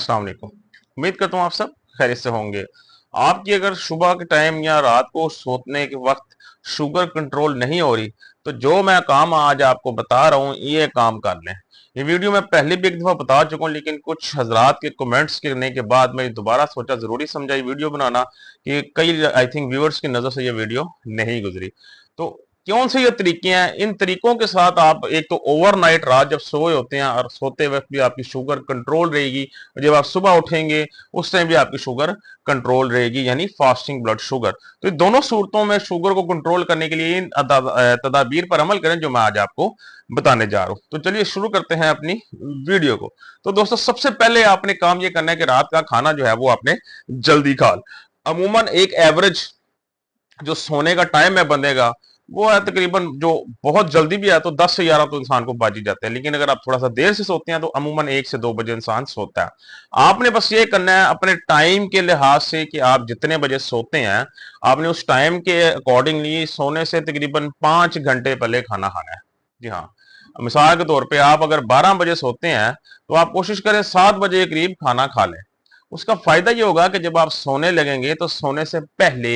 अस्सलाम वालेकुम। उम्मीद करता हूँ आप सब खैरियत से होंगे। आपकी अगर सुबह के टाइम या रात को सोने के वक्त शुगर कंट्रोल नहीं हो रही, तो जो मैं काम आज आपको बता रहा हूँ ये काम कर लें। ये वीडियो मैं पहले भी एक दफा बता चुका हूँ, लेकिन कुछ हजरात के कमेंट्स करने के बाद मैं दोबारा सोचा जरूरी समझा ये वीडियो बनाना, कि कई आई थिंक व्यूअर्स की नजर से ये वीडियो नहीं गुजरी। तो कौन से ये तरीके हैं, इन तरीकों के साथ आप एक तो ओवरनाइट रात जब सोए होते हैं और सोते वक्त भी आपकी शुगर कंट्रोल रहेगी, जब आप सुबह उठेंगे उस टाइम भी आपकी शुगर कंट्रोल रहेगी, यानी फास्टिंग ब्लड शुगर। तो दोनों सूरतों में शुगर को कंट्रोल करने के लिए इन तदाबीर पर अमल करें जो मैं आज आपको बताने जा रहा हूं। तो चलिए शुरू करते हैं अपनी वीडियो को। तो दोस्तों, सबसे पहले आपने काम ये करना है कि रात का खाना जो है वो आपने जल्दी खा। अमूमन एक एवरेज जो सोने का टाइम है बंदे का, वो है तकरीबन, जो बहुत जल्दी भी है तो 10 से 11 तो इंसान को बाज ही जाते हैं, लेकिन अगर आप थोड़ा सा देर से सोते हैं तो अमूमन 1 से 2 बजे इंसान सोता है। आपने बस ये करना है अपने टाइम के लिहाज से कि आप जितने बजे सोते हैं, आपने उस टाइम के अकॉर्डिंगली सोने से तकरीबन 5 घंटे पहले खाना खाना है। जी हाँ, मिसाल के तौर पर आप अगर 12 बजे सोते हैं तो आप कोशिश करें 7 बजे के करीब खाना खा लें। उसका फायदा ये होगा कि जब आप सोने लगेंगे तो सोने से पहले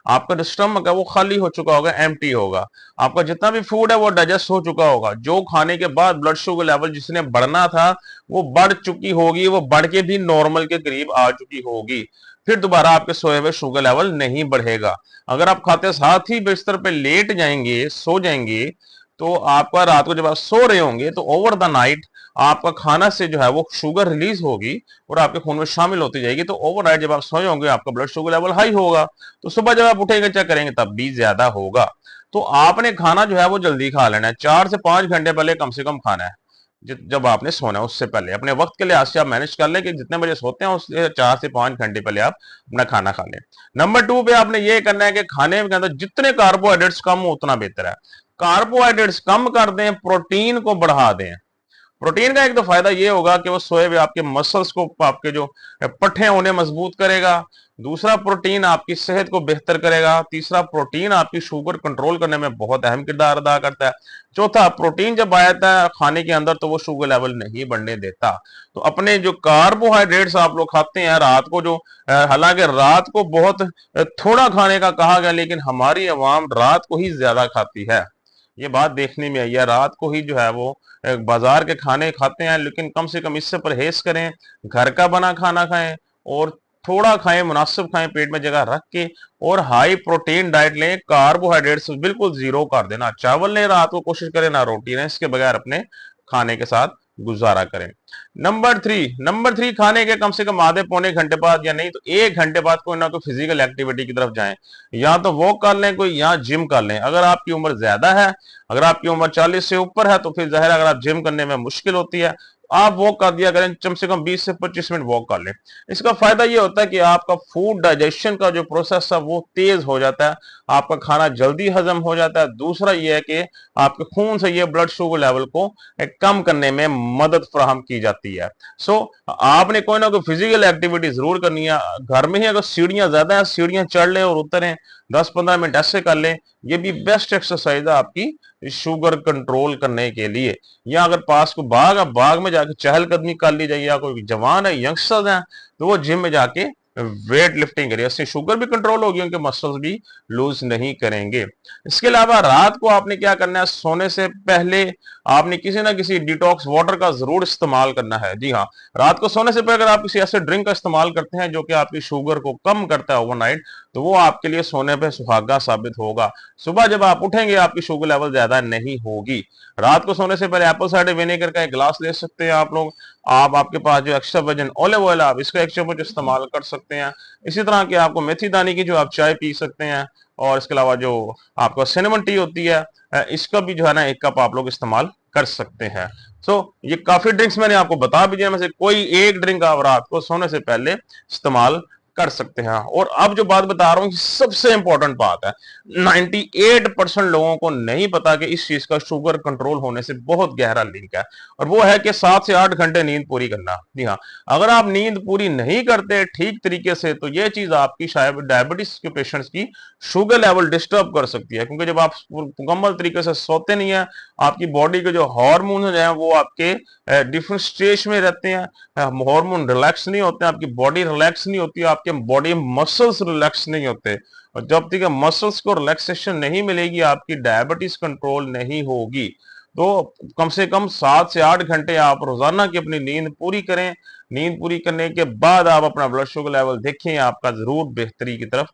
आपका जो स्टमक है वो खाली हो चुका होगा, एम्प्टी होगा। आपका जितना भी फूड है वो डाइजेस्ट हो चुका होगा। जो खाने के बाद ब्लड शुगर लेवल जिसने बढ़ना था वो बढ़ चुकी होगी, वो बढ़ के भी नॉर्मल के करीब आ चुकी होगी। फिर दोबारा आपके सोए हुए शुगर लेवल नहीं बढ़ेगा। अगर आप खाते साथ ही बिस्तर पे लेट जाएंगे, सो जाएंगे, तो आपका रात को जब आप सो रहे होंगे तो ओवर द नाइट आपका खाना से जो है वो शुगर रिलीज होगी और आपके खून में शामिल होती जाएगी। तो ओवरनाइट जब आप सोए होंगे आपका ब्लड शुगर लेवल हाई होगा, तो सुबह जब आप उठेंगे चेक करेंगे तब भी ज्यादा होगा। तो आपने खाना जो है वो जल्दी खा लेना है, 4 से 5 घंटे पहले कम से कम खाना है। जब आपने सोना है उससे पहले अपने वक्त के लिहाज से आप मैनेज कर लें कि जितने बजे सोते हैं उससे 4 से 5 घंटे पहले आप अपना खाना खा लें। नंबर 2 पे आपने ये करना है कि खाने के अंदर जितने कार्बोहाइड्रेट्स कम हो उतना बेहतर है। कार्बोहाइड्रेट्स कम कर दें, प्रोटीन को बढ़ा दें। प्रोटीन का एक तो फायदा ये होगा कि वो सोए हुए आपके मसल्स को, आपके जो पट्टे हैं उन्हें मजबूत करेगा। दूसरा, प्रोटीन आपकी सेहत को बेहतर करेगा। तीसरा, प्रोटीन आपकी शुगर कंट्रोल करने में बहुत अहम किरदार अदा करता है। चौथा, प्रोटीन जब आ जाता है खाने के अंदर तो वो शुगर लेवल नहीं बढ़ने देता। तो अपने जो कार्बोहाइड्रेट्स आप लोग खाते हैं रात को, जो हालांकि रात को बहुत थोड़ा खाने का कहा गया, लेकिन हमारी अवाम रात को ही ज्यादा खाती है। ये बात देखने में आई है, रात को ही जो है वो बाजार के खाने खाते हैं, लेकिन कम से कम इससे परहेज करें, घर का बना खाना खाएं और थोड़ा खाएं, मुनासिब खाएं, पेट में जगह रख के, और हाई प्रोटीन डाइट लें। कार्बोहाइड्रेट्स बिल्कुल जीरो कर देना, चावल लें रात को, कोशिश करें ना रोटी लें, इसके बगैर अपने खाने के साथ गुजारा करें। नंबर 3 खाने के कम से कम आधे पौने घंटे बाद या नहीं तो 1 घंटे बाद कोई ना कोई फिजिकल एक्टिविटी की तरफ जाएं। या तो वॉक कर लें कोई, या जिम कर लें। अगर आपकी उम्र ज्यादा है, अगर आपकी उम्र 40 से ऊपर है, तो फिर जाहिर है अगर आप जिम करने में मुश्किल होती है, आप वॉक कर दिया करें, कम से कम 20 से 25 मिनट वॉक कर लें। इसका फायदा ये होता है कि आपका फूड डाइजेशन का जो प्रोसेस है वो तेज हो जाता है, आपका खाना जल्दी हजम हो जाता है। दूसरा ये है कि आपके खून से ये ब्लड शुगर लेवल को कम करने में मदद फराहम की जाती है। सो आपने कोई ना कोई फिजिकल एक्टिविटी जरूर करनी है। घर में ही अगर सीढ़ियां ज्यादा है, सीढ़ियां चढ़ लें और उतरें, 10-15 मिनट ऐसे कर लें, ये भी बेस्ट एक्सरसाइज है आपकी शुगर कंट्रोल करने के लिए। या अगर पास को बाग है, बाग में जाके चहलकदमी कर ली जाए, या कोई जवान है, यंगस्टर्स हैं, तो वो जिम में जाके वेट लिफ्टिंग करिए, इससे शुगर भी कंट्रोल होगी, उनके मसल्स भी लूज नहीं करेंगे। इसके अलावा रात को आपने क्या करना है, सोने से पहले आपने किसी ना किसी डिटॉक्स वाटर का जरूर इस्तेमाल करना है। जी हाँ, रात को सोने से पहले अगर आप किसी ऐसे ड्रिंक का इस्तेमाल करते हैं जो कि आपकी शुगर को कम करता है ओवरनाइट, तो वो आपके लिए सोने पे सुहागा साबित होगा। सुबह जब आप उठेंगे आपकी शुगर लेवल ज्यादा नहीं होगी। रात को सोने से पहले एप्पल साइडर विनेगर का एक गिलास ले सकते हैं आप लोग। आप, आपके पास जो एक्स्ट्रा वर्जिन ऑलिव ऑयल है, आप इसका 1 चम्मच इस्तेमाल कर सकते हैं। इसी तरह के आपको मेथी दाने की जो आप चाय पी सकते हैं, और इसके अलावा जो आपका सिनेमन टी होती है, इसका भी जो है ना 1 कप आप लोग इस्तेमाल कर सकते हैं। ये काफी ड्रिंक्स मैंने आपको बता भी दिया, में से कोई एक ड्रिंक आप रात को सोने से पहले इस्तेमाल कर सकते हैं। और अब जो बात बता रहा हूं सबसे इंपॉर्टेंट बात है, 98% लोगों को नहीं पता कि इस चीज का शुगर कंट्रोल होने से बहुत गहरा लिंक है, और वो है कि 7 से 8 घंटे नींद पूरी करना। जी हाँ, अगर आप नींद पूरी नहीं करते ठीक तरीके से तो ये चीज आपकी शायद डायबिटीज के पेशेंट्स की शुगर लेवल डिस्टर्ब कर सकती है, क्योंकि जब आप मुकम्मल तरीके से सोते नहीं है, आपकी बॉडी के जो हार्मोन है वो आपके डिफरेंट स्टेज में रहते हैं, हार्मोन रिलैक्स नहीं होते, आपकी बॉडी रिलैक्स नहीं होती, आपके बॉडी मसल्स रिलैक्स नहीं होते, और जब तक मसल्स को रिलैक्सेशन नहीं मिलेगी आपकी डायबिटीज कंट्रोल नहीं होगी। तो कम से कम 7 से 8 घंटे आप रोजाना की अपनी नींद पूरी करें। नींद पूरी करने के बाद आप अपना ब्लड शुगर लेवल देखें, आपका जरूर बेहतरी की तरफ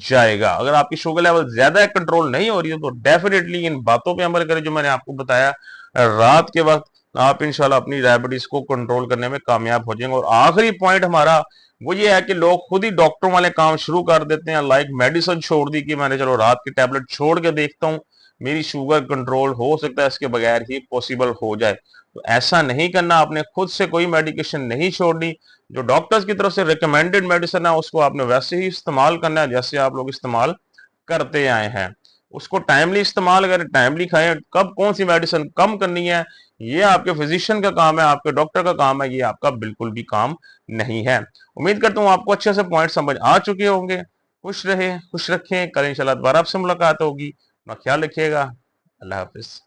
जाएगा। अगर आपकी शुगर लेवल ज्यादा कंट्रोल नहीं हो रही है तो डेफिनेटली इन बातों पे अमल करें जो मैंने आपको बताया। रात के वक्त आप इंशाल्लाह अपनी डायबिटीज को कंट्रोल करने में कामयाब हो जाएंगे। और आखिरी पॉइंट हमारा वो ये है कि लोग खुद ही डॉक्टरों वाले काम शुरू कर देते हैं, लाइक मेडिसिन छोड़ दी कि मैंने चलो रात की टैबलेट छोड़ के देखता हूँ, मेरी शुगर कंट्रोल हो सकता है इसके बगैर ही पॉसिबल हो जाए। तो ऐसा नहीं करना, आपने खुद से कोई मेडिकेशन नहीं छोड़नी। जो डॉक्टर्स की तरफ से रिकमेंडेड मेडिसिन है उसको आपने वैसे ही इस्तेमाल करना है जैसे आप लोग इस्तेमाल करते आए हैं। उसको टाइमली इस्तेमाल करें, टाइमली खाएं। कब कौन सी मेडिसिन कम करनी है ये आपके फिजिशियन का काम है, आपके डॉक्टर का काम है, ये आपका बिल्कुल भी काम नहीं है। उम्मीद करता हूँ आपको अच्छे से पॉइंट समझ आ चुके होंगे। खुश रहे, खुश रखें। कल इंशाल्लाह दोबारा आपसे मुलाकात होगी। अपना ख्याल रखिएगा। अल्लाह हाफिज।